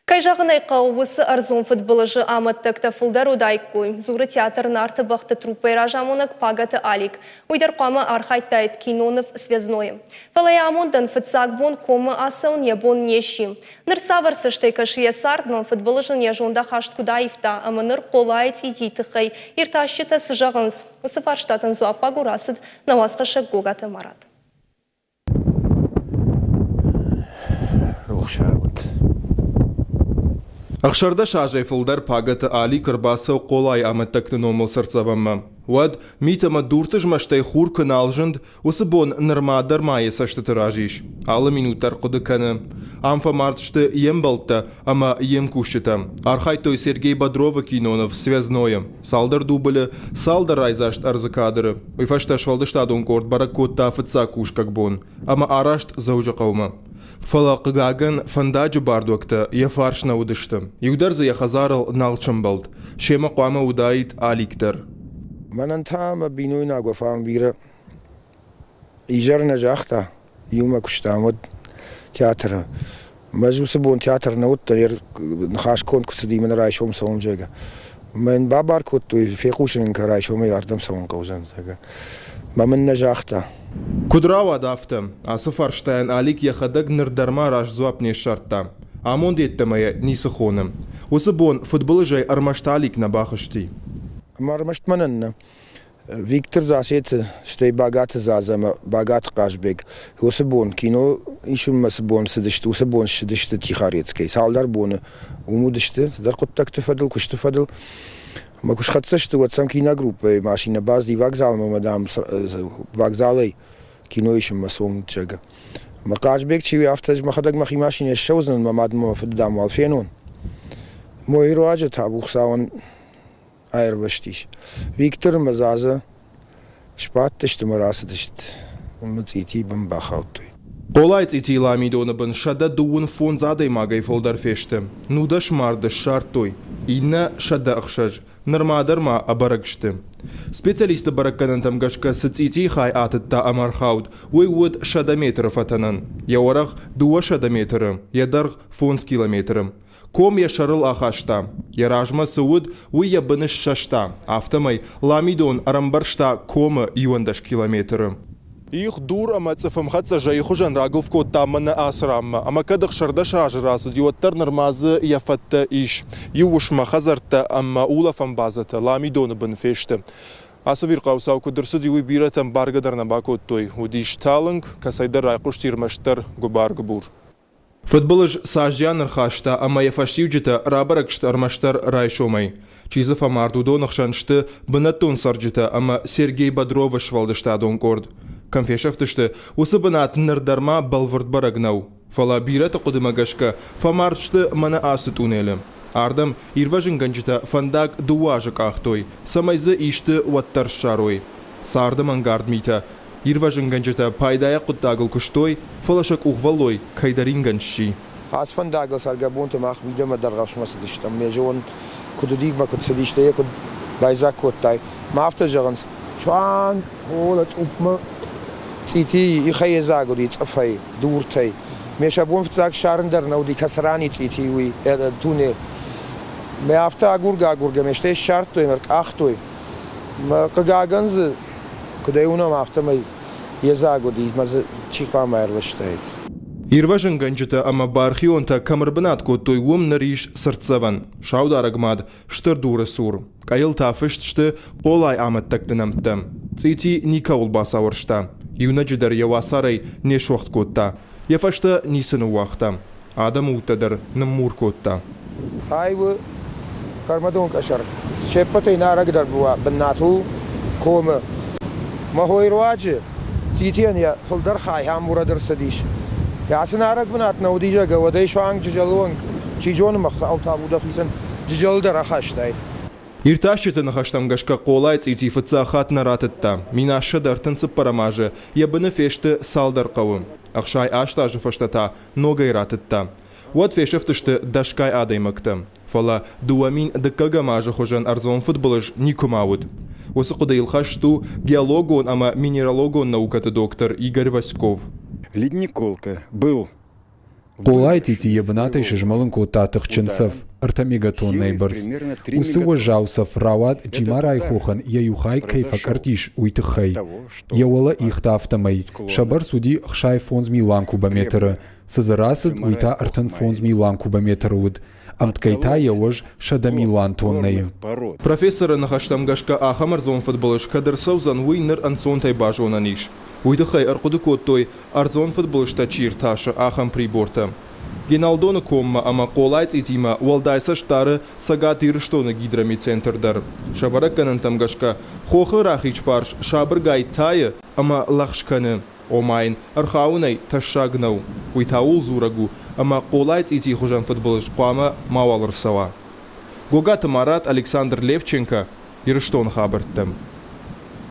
Кайжағынай қауысы арзон футболыжы аматтық тафылдар удайккой. Зуры театрын арты бақты труппайра жамонок пагаты алик. Уйдар қамы архайттайт кинонов связной. Фалай амондан фытсак бон комы асаун ебон неши. Ныр саварсы штайкашия сардман футболыжын ежонда хашт кудаевта, ама ныр қолайт идитықай. Иртащита сыжағынс. Осы фарштатын зуапа гурасыд навасқашы гогаты марат. Ақшарда шажай фылдар пагаты али кырбасы қолай аматтакты номыл сырцавамма. Вад митама дуртыж маштай хур каналжынд осы бон нырмадар майы сашты тыражиш. Алы минуттар құды кәні. Амфа мартышты ем балта, ама ем кушчыта. Архай той Сергей Бодрова кинонов связное. Салдар дублі, салдар райзашт арзы кадры. Уйфашта швалдыштадон корт баракотта фыца куш как бон. Ама арашт заужа қаума. Фалақығағын фандаджу бардуакта я фаршна удышты. Югдарзы я хазарыл налчымбалд. Шема қуама удайт аликтар. Манан тама бинуйна гуфам бира. Ижар нажахта. Юма куштамуд театра. Мажусы бон театр наутта ер нахаш конт кусади мен райшом саум жега. Мен бабар котту фекушин карайшом ярдам саум каузан зега. Маман нажахта. Кудрава дафта, а сафарштайн алик яхадаг нырдарма раш зуапне шарта. Амон деттамая нисахоным. Осы бон футболыжай армашталик на бахашти. Мармашт мананна. Виктор засет, что богат зазама, богат кашбек. Осы бон кино ишум мас бон сидишти, осы бон сидишти тихарецкий. Салдар бон умудишти, дар коттакты фадыл, кушты фадыл. Мы куш хатса, что вот сам киногруппа, машина базы, вокзал, мы мадам вокзалы, кино еще масом чего. Мы кашбек, чего автоз, мы ходак махи машине шоузнан, мы мадам фаддам алфенон. Мой руаджа табух саун айрваштиш. Виктор мазаза, шпатты, что мы расадышт, мы цити бамбахаутой. Полайт ити ламидона бен шада дуун фон задай магай фолдар феште. Нуда шмарды шартой. Инна шада ахшаж. Нырмадарма абарагшты. Специалисты баракканантам гашка сыцити хай атытта амархауд. Уйвуд шада метров атанан. Яорах дуа шада метры. Ядарх фонс километры. Ком я шарыл ахашта. Яражма сауд уй ябыныш шашта. Автомай ламидон арамбаршта кома юандаш километры. Их дур ама цифам хатса жайху жан рагов кот таммана асрамма. Ама кадах шардаш ажрасы диоттар нормазы яфатта иш. Юушма хазарта ама улафам базата ламидоны бен феште. Асавир қаусау кудырсы диуи биратам баргадарна бакот той. Удиш талынг касайдар райқуш тирмаштар губар губур. Футболыж сажяныр хашта ама яфашивджита рабаракшт армаштар райшомай. Чизов амардудо нахшаншты бынатон сарджита ама Сергей Бодрова швалдыштадон корд. Конфешафтышты осы бынат нырдарма балвард барагнау. Фала бирата қудымагашка фамарчты мана асы тунелі. Ардам ирважын ганжита фандак дуажык ахтой. Самайзы ишты уаттар шарой. Сардым ангард мита. Ирважын ганжита пайдая құттагыл күштой. Фалашак уғвалой кайдарин ганши. Аз фандагыл саргабунты мах видема даргашмасы дыштам. Межон кудудигма кудсадишта екуд байзак коттай. Мафта жағынс. Шуан олат упма. Цити ихай загуди цафай дуртай. Мешабун фцак шарндер науди касрани цити уи тунел. Ме афта агурга меште шартой мерк ахтой. Ма кагаганз куда юна мафта май езагуди маз чиха майрваштайт. Ирважын ганжита ама бархионта камырбынат коттой ум нариш сырцаван. Шаударагмад штыр дуры сур. Кайыл тафыштшты қолай аматтактынамтты. Цити никаул басавыршта. Юнаджидар явасарай не шохт котта. Яфашта нисыны уақта. Адам утадар наммур котта. Хайвы кармадон кашар. Шеппатай нарагдар буа беннату кома. Махой руаджи. Цитиан я фалдар хай хамурадыр садиш. Ясын араг бенат наудижа гавадай шуанг джалуанг. Чижон мах аутабуда фисан джалдар ахаштай. Иртащиты нахаштам гашка қолай цити фыца хат наратытта. Минашы дартынсы парамажы. Ябыны фешті салдар қауым. Ақшай аштажы фаштата ногай ратытта. Вот фешіфтішті дашкай адаймыкты. Фала дуамин дыккагамажы хожан арзон футболыж никумауд. Осы құдайылхашту геологон ама минералогон наукаты доктор Игорь Васьков. Ледниколка был Қолайтити ебнатай шыжмалын котатық чынсов, артамегатонный барс. Усы уажаусов рават джимарай хохан яюхай кайфакартиш уйтыхай. Яуала ихта автомай, шабар суди хшай фонз милан кубометра. Сазарасад уйта артан фонз милан кубометра уд. Амткайта яуаж шада милан тоннай. Профессора нахаштамгашка ахамар зон футболыш кадырсаузан уйнер ансонтай бажонаниш. Уйдыхай арқуды коттой арзон футболышта чир ташы ахам приборта. Геналдоны комма ама қолайц итима уалдайса штары сагат ирыштоны гидромицентрдар. Шабарак канантамгашка хохы рахич фарш шабыр гай тайы ама лахшканы. Омайн архаунай ташагнау. Уйтаул зурагу ама қолайц ити хужан футболыш қуама мауалырсава. Гогаты Марат Александр Левченко ирыштон хабырттым.